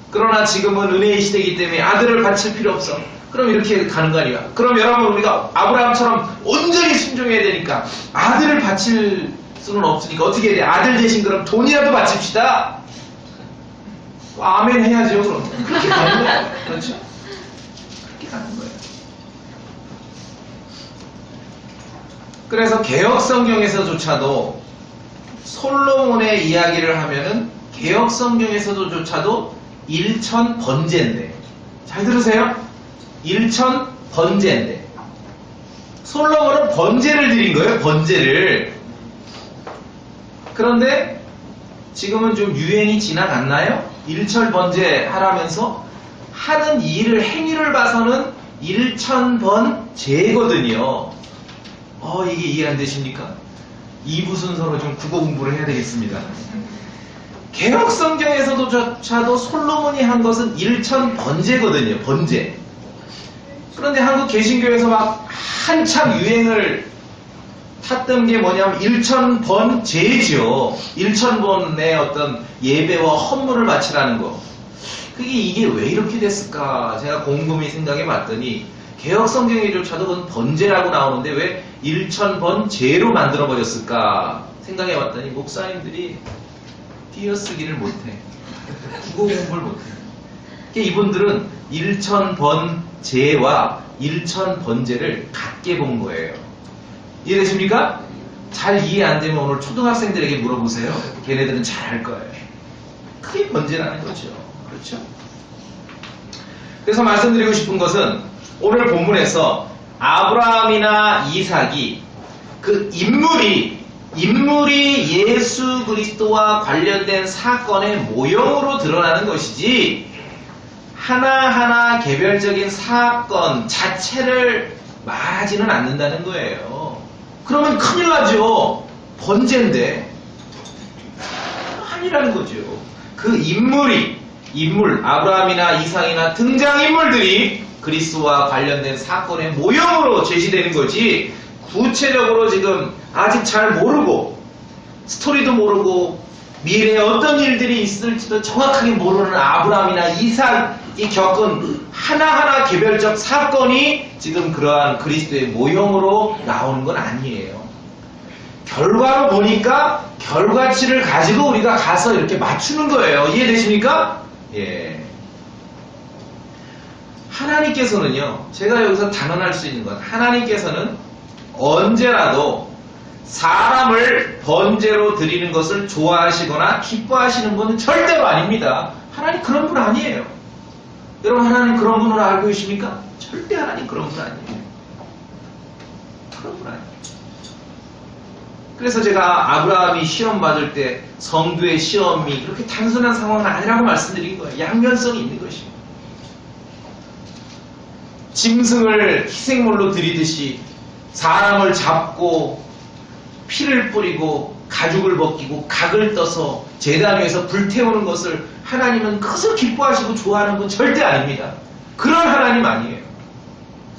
그러나 지금은 은혜의 시대이기 때문에 아들을 바칠 필요 없어. 그럼 이렇게 가는 거 아니야? 그럼 여러분 우리가 아브라함처럼 온전히 순종해야 되니까 아들을 바칠 수는 없으니까 어떻게 해야 돼? 아들 대신 그럼 돈이라도 바칩시다. 아멘 해야죠 그럼. 그렇게 가는 거예요. 그렇죠? 그렇게 가는 거예요. 그래서 개혁성경에서조차도 솔로몬의 이야기를 하면은 개혁성경에서조차도 일천 번제인데, 잘 들으세요? 일천 번제인데 솔로몬은 번제를 드린 거예요. 번제를. 그런데 지금은 좀 유행이 지나갔나요? 일천 번제 하라면서 하는 일을, 행위를 봐서는 일천 번제거든요. 이게 이해 안 되십니까? 2부 순서로 좀 국어 공부를 해야 되겠습니다. 개혁성경에서도조차도 솔로몬이 한 것은 일천 번제거든요. 번제. 그런데 한국 개신교에서 막 한참 유행을 탔던 게 뭐냐면 일천 번제죠. 일천 번의 어떤 예배와 헌물을 바치라는 거. 이게 왜 이렇게 됐을까? 제가 곰곰이 생각해 봤더니 개혁성경에조차도 그건 번제라고 나오는데 왜 일천 번제로 만들어 버렸을까 생각해 봤더니 목사님들이 띄어쓰기를 못해. 국어 공부를 못해. 이분들은 일천 번제와 일천 번제를 같게 본 거예요. 이해되십니까? 잘 이해 안 되면 오늘 초등학생들에게 물어보세요. 걔네들은 잘 알 거예요. 그게 번제라는 거죠. 그렇죠? 그래서 말씀드리고 싶은 것은 오늘 본문에서 아브라함이나 이삭이 그 인물이 예수 그리스도와 관련된 사건의 모형으로 드러나는 것이지 하나하나 개별적인 사건 자체를 말하지는 않는다는 거예요. 그러면 큰일 나죠. 번제인데 아니라는 거죠. 그 인물 아브라함이나 이삭이나 등장인물들이 그리스도와 관련된 사건의 모형으로 제시되는 거지 구체적으로 지금 아직 잘 모르고 스토리도 모르고 미래에 어떤 일들이 있을지도 정확하게 모르는 아브라함이나 이삭이 겪은 하나하나 개별적 사건이 지금 그러한 그리스도의 모형으로 나오는 건 아니에요. 결과로 보니까 결과치를 가지고 우리가 가서 이렇게 맞추는 거예요. 이해되십니까? 예. 하나님께서는요, 제가 여기서 단언할 수 있는 건 하나님께서는 언제라도 사람을 번제로 드리는 것을 좋아하시거나 기뻐하시는 분은 절대로 아닙니다. 하나님 그런 분 아니에요. 여러분 하나님 그런 분으로 알고 계십니까? 절대 하나님 그런 분 아니에요. 그런 분 아니에요. 그래서 제가 아브라함이 시험 받을 때 성도의 시험이 그렇게 단순한 상황은 아니라고 말씀드린 거예요. 양면성이 있는 것입니다. 짐승을 희생물로 드리듯이 사람을 잡고 피를 뿌리고 가죽을 벗기고 각을 떠서 제단 위에서 불태우는 것을 하나님은 그것을 기뻐하시고 좋아하는 분 절대 아닙니다. 그런 하나님 아니에요.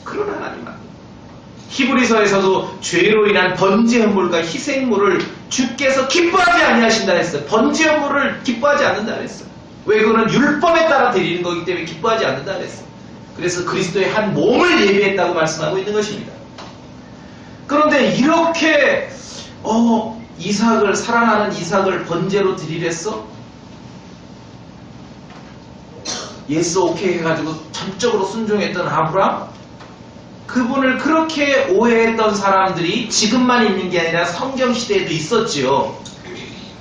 그런 하나님 아니에요. 히브리서에서도 죄로 인한 번제 헌물과 희생물을 주께서 기뻐하지 아니하신다 했어요. 번제 헌물을 기뻐하지 않는다 그랬어요. 왜? 그거는 율법에 따라 드리는 거기 때문에 기뻐하지 않는다 그랬어요. 그래서 그리스도의 한 몸을 예비했다고 말씀하고 있는 것입니다. 그런데 이렇게 이삭을, 사랑하는 이삭을 번제로 드리랬어? 예스 오케이 해가지고 전적으로 순종했던 아브람? 그분을 그렇게 오해했던 사람들이 지금만 있는 게 아니라 성경시대에도 있었지요.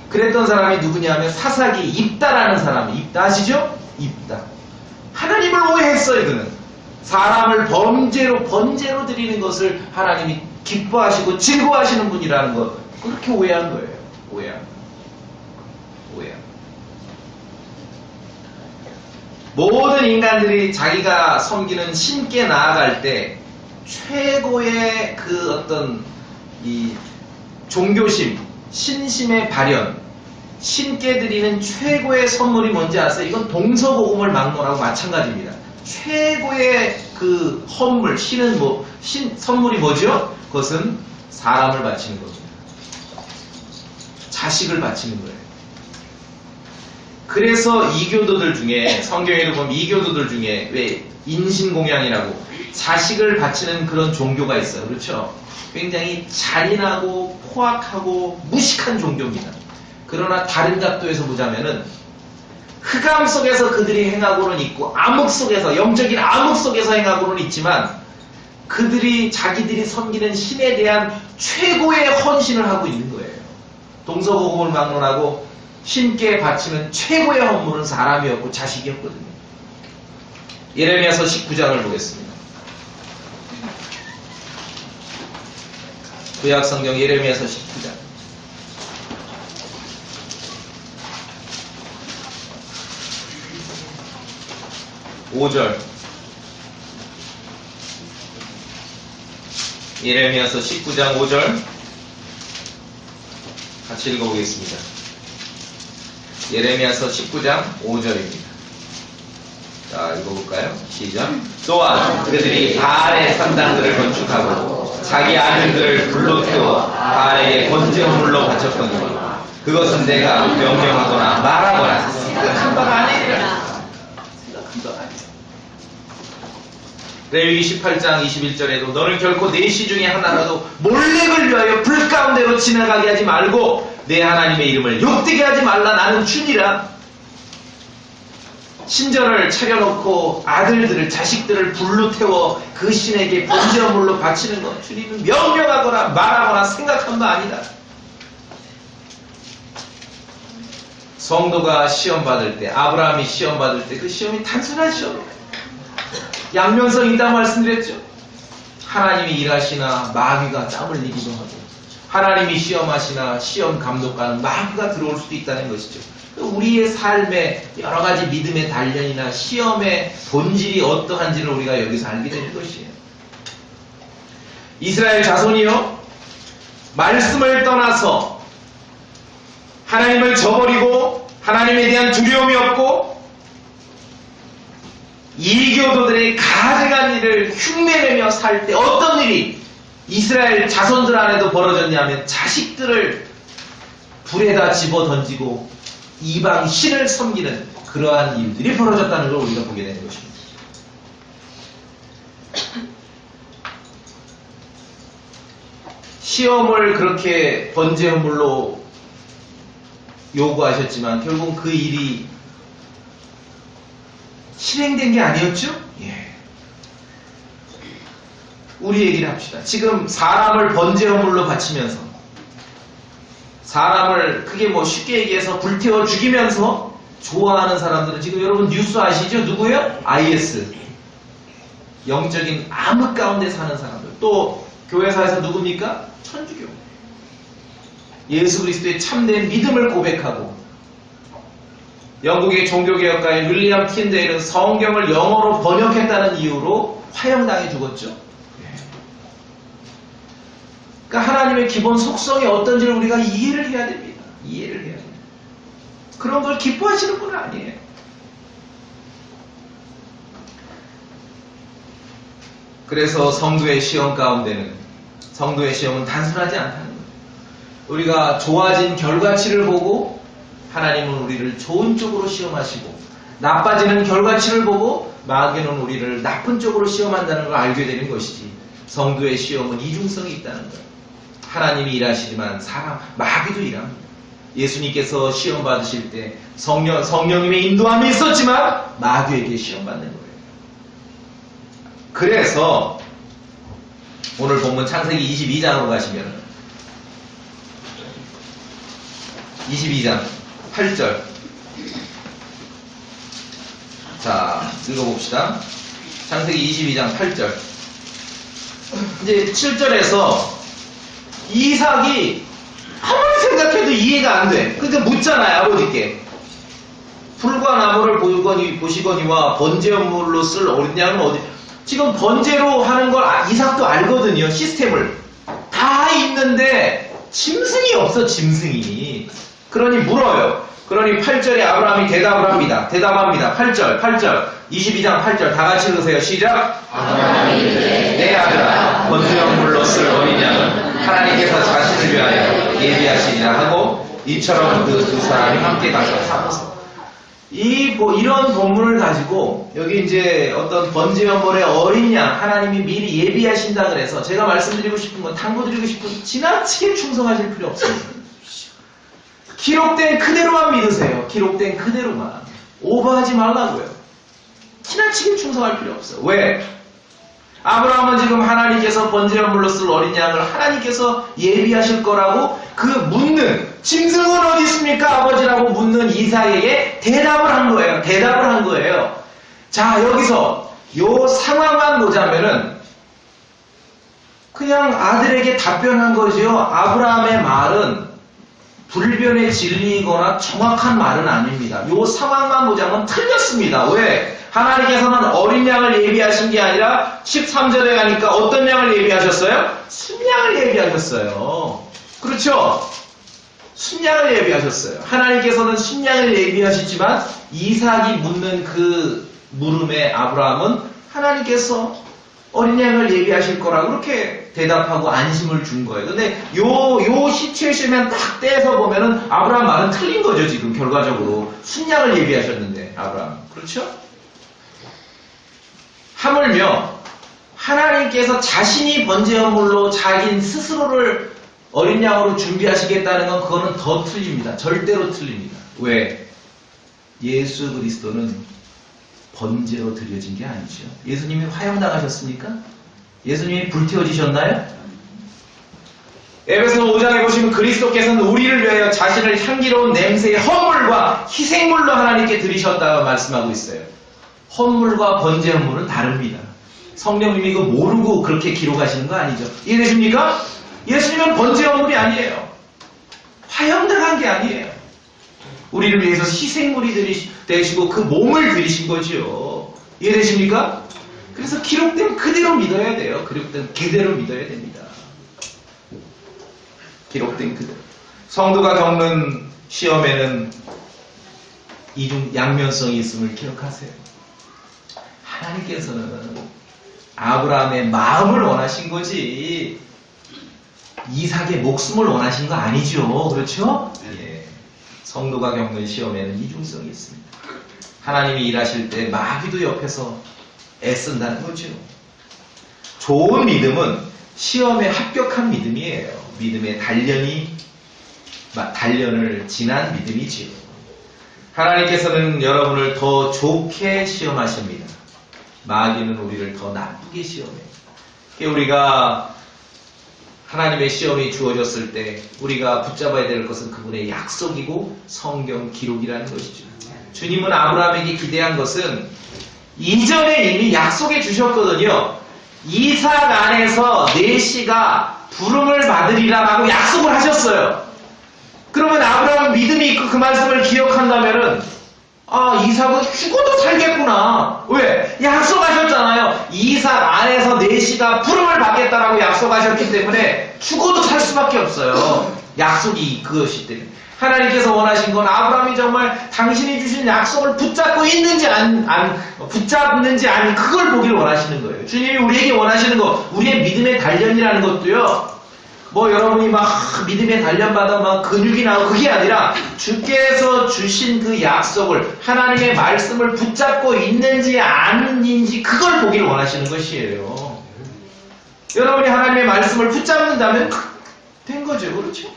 그랬던 사람이 누구냐면 사사기 입다라는 사람이, 입다 아시죠? 입다. 하나님을 오해했어요. 그는 사람을 번제로 드리는 것을 하나님이 기뻐하시고 즐거워하시는 분이라는 것, 그렇게 오해한 거예요. 오해한. 모든 인간들이 자기가 섬기는 신께 나아갈 때 최고의 그 어떤 이 종교심, 신심의 발현, 신께 드리는 최고의 선물이 뭔지 아세요? 이건 동서고금을 막론하고 마찬가지입니다. 최고의 그 헌물, 선물이 뭐죠? 그것은 사람을 바치는 겁니다. 자식을 바치는 거예요. 그래서 이교도들 중에, 성경에도 보면 이교도들 중에 왜 인신공양이라고 자식을 바치는 그런 종교가 있어요. 그렇죠? 굉장히 잔인하고 포악하고 무식한 종교입니다. 그러나 다른 각도에서 보자면은 흑암 속에서 그들이 행하고는 있고 암흑 속에서, 영적인 암흑 속에서 행하고는 있지만 그들이 자기들이 섬기는 신에 대한 최고의 헌신을 하고 있는 거예요. 동서고금을 막론하고 신께 바치는 최고의 헌물은 사람이었고 자식이었거든요. 예레미야서 19장을 보겠습니다. 구약성경 예레미야서 19장 5절. 예레미야서 19장 5절 같이 읽어보겠습니다. 예레미야서 19장 5절입니다. 자, 읽어볼까요? 시작. 또한 그들이 바알의 산당들을 건축하고 자기 아들들을 불로 태워 바알에게 번제물로 바쳤거니 그것은 내가 명령하거나 말하거나 생각한 바가 아니니라. 레위기 18장 21절에도 너는 결코 내 시 중에 하나라도 몰렉을 위하여 불 가운데로 지나가게 하지 말고 내 하나님의 이름을 욕되게 하지 말라. 나는 주니라. 신전을 차려놓고 아들들을, 자식들을 불로 태워 그 신에게 번제물로 바치는 것, 주님은 명령하거나 말하거나 생각한 바 아니다. 성도가 시험 받을 때, 아브라함이 시험 받을 때 그 시험이 단순한 시험이에요. 양면성이 있다고 말씀드렸죠. 하나님이 일하시나 마귀가 땀 흘리기도 하고, 하나님이 시험하시나 시험 감독관은 마귀가 들어올 수도 있다는 것이죠. 우리의 삶의 여러 가지 믿음의 단련이나 시험의 본질이 어떠한지를 우리가 여기서 알게 되는 것이에요. 이스라엘 자손이요, 말씀을 떠나서 하나님을 저버리고 하나님에 대한 두려움이 없고 이교도들의 가증한 일을 흉내내며 살 때 어떤 일이 이스라엘 자손들 안에도 벌어졌냐면 자식들을 불에다 집어 던지고 이방 신을 섬기는 그러한 일들이 벌어졌다는 걸 우리가 보게 되는 것입니다. 시험을 그렇게 번제물로 요구하셨지만 결국 그 일이 실행된 게 아니었죠? 예. 우리 얘기를 합시다. 지금 사람을 번제물로 바치면서, 사람을 크게 쉽게 얘기해서 불태워 죽이면서 좋아하는 사람들은 지금 여러분 뉴스 아시죠? 누구예요? IS. 영적인 암흑 가운데 사는 사람들. 또 교회사에서 누굽니까? 천주교. 예수 그리스도의 참된 믿음을 고백하고, 영국의 종교개혁가인 윌리엄 틴데일은 성경을 영어로 번역했다는 이유로 화형당해 죽었죠. 그러니까 하나님의 기본 속성이 어떤지를 우리가 이해를 해야 됩니다. 이해를 해야 됩니다. 그런 걸 기뻐하시는 분은 아니에요. 그래서 성도의 시험 가운데는 성도의 시험은 단순하지 않다는 거예요. 우리가 좋아진 결과치를 보고 하나님은 우리를 좋은 쪽으로 시험하시고 나빠지는 결과치를 보고 마귀는 우리를 나쁜 쪽으로 시험한다는 걸 알게 되는 것이지. 성도의 시험은 이중성이 있다는 거예요. 하나님이 일하시지만 마귀도 일합니다. 예수님께서 시험 받으실 때 성령님의 인도함이 있었지만 마귀에게 시험 받는 거예요. 그래서 오늘 본문 창세기 22장으로 가시면 22장 8절 자 읽어봅시다. 창세기 22장 8절 이제 7절에서 이삭이 아무리 생각해도 이해가 안 돼. 그러니까 묻잖아요, 아버지께. 풀과 나무를 보시거니와 번제물로 쓸 어린 양은 어디? 지금 번제로 하는 걸 이삭도 알거든요, 시스템을. 다 있는데 짐승이 없어, 짐승이. 그러니 물어요. 그러니 8절에 아브라함이 대답을 합니다. 대답합니다. 8절. 22장 8절. 다 같이 읽으세요. 시작. 내 아들아, 번제물로 쓸 어린 양은 하나님께서 자신을 위하여 예비하시리라 하고 이처럼 그 두 사람이 함께 가서 잡았어. 이런 본문을 가지고 여기 이제 어떤 번제물의 어린 양 하나님이 미리 예비하신다 그래서 제가 말씀드리고 싶은 건 당부드리고 싶은 지나치게 충성하실 필요 없습니다. 기록된 그대로만 믿으세요. 기록된 그대로만. 오버하지 말라고요. 지나치게 충성할 필요 없어요. 왜? 아브라함은 지금 하나님께서 번제물로 쓸 어린 양을 하나님께서 예비하실 거라고 그 묻는 짐승은 어디 있습니까 아버지라고 묻는 이삭에게 대답을 한 거예요. 대답을 한 거예요. 자 여기서 요 상황만 보자면은 그냥 아들에게 답변한 거지요. 아브라함의 말은 불변의 진리이거나 정확한 말은 아닙니다. 요 상황만 보자면 틀렸습니다. 왜? 하나님께서는 어린 양을 예비하신 게 아니라 13절에 가니까 어떤 양을 예비하셨어요? 순양을 예비하셨어요. 그렇죠? 순양을 예비하셨어요. 하나님께서는 순양을 예비하시지만 이삭이 묻는 그 물음에 아브라함은 하나님께서 어린 양을 예비하실 거라고 그렇게 대답하고 안심을 준 거예요. 근데 요 시츄에이션만 딱 떼서 보면은 아브라함 말은 틀린 거죠, 지금 결과적으로. 순양을 예비하셨는데, 아브라함. 그렇죠? 하물며, 하나님께서 자신이 번제물로 자기 스스로를 어린 양으로 준비하시겠다는 건 그거는 더 틀립니다. 절대로 틀립니다. 왜? 예수 그리스도는 번제로 드려진 게 아니죠. 예수님이 화형당하셨습니까? 예수님이 불태워지셨나요? 에베소 5장에 보시면 그리스도께서는 우리를 위하여 자신을 향기로운 냄새의 헌물과 희생물로 하나님께 드리셨다고 말씀하고 있어요. 헌물과 번제물은 다릅니다. 성령님이 이거 모르고 그렇게 기록하시는 거 아니죠. 이해되십니까? 예수님은 번제물이 아니에요. 화형당한 게 아니에요. 우리를 위해서 희생물이 되시고 그 몸을 드리신 거지요. 이해되십니까? 그래서 기록된 그대로 믿어야 돼요. 기록된 그대로 믿어야 됩니다. 기록된 그대로. 성도가 겪는 시험에는 이중 양면성이 있음을 기억하세요. 하나님께서는 아브라함의 마음을 원하신 거지 이삭의 목숨을 원하신 거 아니죠. 그렇죠? 예. 성도가 겪는 시험에는 이중성이 있습니다. 하나님이 일하실 때 마귀도 옆에서 애쓴다는 거죠. 좋은 믿음은 시험에 합격한 믿음이에요. 믿음의 단련을 지난 믿음이지요. 하나님께서는 여러분을 더 좋게 시험하십니다. 마귀는 우리를 더 나쁘게 시험해요. 우리가 하나님의 시험이 주어졌을 때 우리가 붙잡아야 될 것은 그분의 약속이고 성경 기록이라는 것이죠. 주님은 아브라함에게 기대한 것은 이전에 이미 약속해 주셨거든요. 이삭 안에서 내 씨가 부름을 받으리라라고 약속을 하셨어요. 그러면 아브라함은 믿음이 있고 그 말씀을 기억한다면은 이삭은 죽어도 살겠구나. 왜? 약속하셨잖아요. 이삭 안에서 내 씨가 부름을 받겠다라고 약속하셨기 때문에 죽어도 살 수밖에 없어요. 약속이 그것이 때문에. 하나님께서 원하신 건 아브라함이 정말 당신이 주신 약속을 붙잡고 있는지 붙잡는지 아닌 그걸 보기를 원하시는 거예요. 주님이 우리에게 원하시는 거, 우리의 믿음의 단련이라는 것도요. 뭐 여러분이 막 믿음의 단련받아 막 근육이 나고 그게 아니라 주께서 주신 그 약속을 하나님의 말씀을 붙잡고 있는지 아닌지 그걸 보기를 원하시는 것이에요. 여러분이 하나님의 말씀을 붙잡는다면 된 거죠. 그렇죠?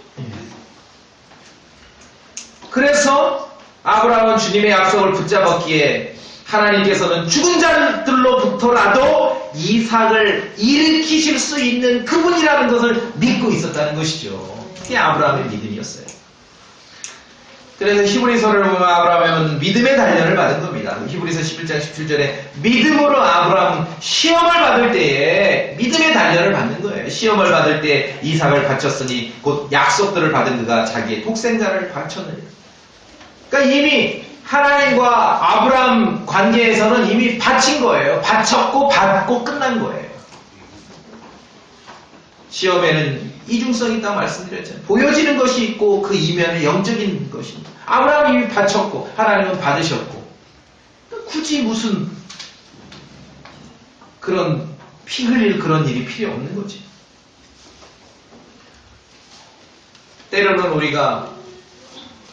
그래서 아브라함은 주님의 약속을 붙잡았기에 하나님께서는 죽은 자들로부터라도 이삭을 일으키실 수 있는 그분이라는 것을 믿고 있었다는 것이죠. 그게 아브라함의 믿음이었어요. 그래서 히브리서를 보면 아브라함은 믿음의 단련을 받은 겁니다. 히브리서 11장 17절에 믿음으로 아브라함은 시험을 받을 때에 믿음의 단련을 받는 거예요. 시험을 받을 때 이삭을 바쳤으니 곧 약속들을 받은 그가 자기의 독생자를 바쳤느니라. 그러니까 이미 하나님과 아브라함 관계에서는 이미 바친 거예요. 바쳤고 받고 끝난 거예요. 시험에는 이중성이 있다고 말씀드렸잖아요. 보여지는 것이 있고 그 이면에 영적인 것이 있고 아브라함이 이미 바쳤고 하나님은 받으셨고 굳이 무슨 그런 피 흘릴 그런 일이 필요 없는 거지. 때로는 우리가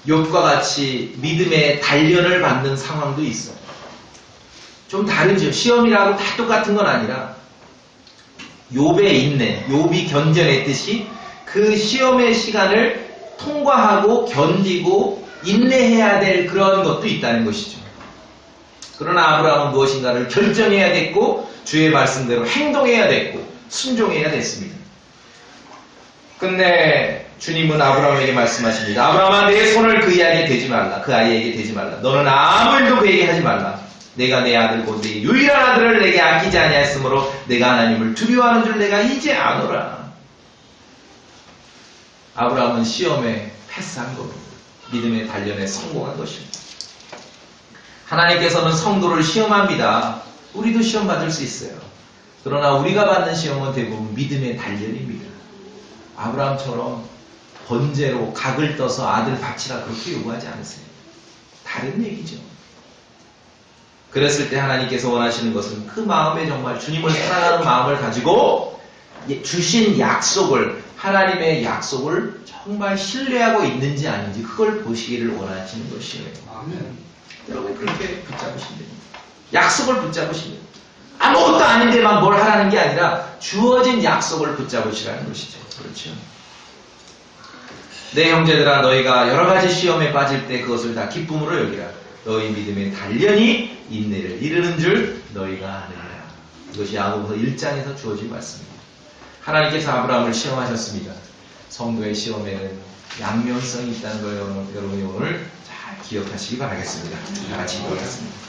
욥과 같이 믿음의 단련을 받는 상황도 있어요. 좀 다르죠. 시험이라고 다 똑같은 건 아니라 욥의 인내, 욥이 견뎌냈듯이 그 시험의 시간을 통과하고 견디고 인내해야 될 그런 것도 있다는 것이죠. 그러나 아브라함은 무엇인가를 결정해야 됐고 주의 말씀대로 행동해야 됐고 순종해야 됐습니다. 근데 주님은 아브라함에게 말씀하십니다. 아브라함아 내 손을 그 아이에게 대지 말라. 그 아이에게 대지 말라. 너는 아무 일도 그에게 하지 말라. 내가 내 아들 곧 내 유일한 아들을 내게 아끼지 아니하였으므로 내가 하나님을 두려워하는 줄 내가 이제 아노라. 아브라함은 시험에 패스한 겁니다. 믿음의 단련에 성공한 것입니다. 하나님께서는 성도를 시험합니다. 우리도 시험 받을 수 있어요. 그러나 우리가 받는 시험은 대부분 믿음의 단련입니다. 아브라함처럼 번제로 각을 떠서 아들 바치라 그렇게 요구하지 않으세요. 다른 얘기죠. 그랬을 때 하나님께서 원하시는 것은 그 마음에 정말 주님을 사랑하는 마음을 가지고 주신 약속을, 하나님의 약속을 정말 신뢰하고 있는지 아닌지 그걸 보시기를 원하시는 것이에요. 아멘. 여러분 그렇게 붙잡으시면 됩니다. 약속을 붙잡으시면 됩니다. 아무것도 아닌데만 뭘 하라는 게 아니라 주어진 약속을 붙잡으시라는 것이죠. 그렇죠. 내 형제들아 너희가 여러 가지 시험에 빠질 때 그것을 다 기쁨으로 여기라. 너희 믿음의 단련이 인내를 이루는 줄 너희가 아느니라. 이것이 야고보서 1장에서 주어진 말씀입니다. 하나님께서 아브라함을 시험하셨습니다. 성도의 시험에는 양면성이 있다는 걸 여러분이 오늘 잘 기억하시기 바라겠습니다. 다 같이 기도하겠습니다.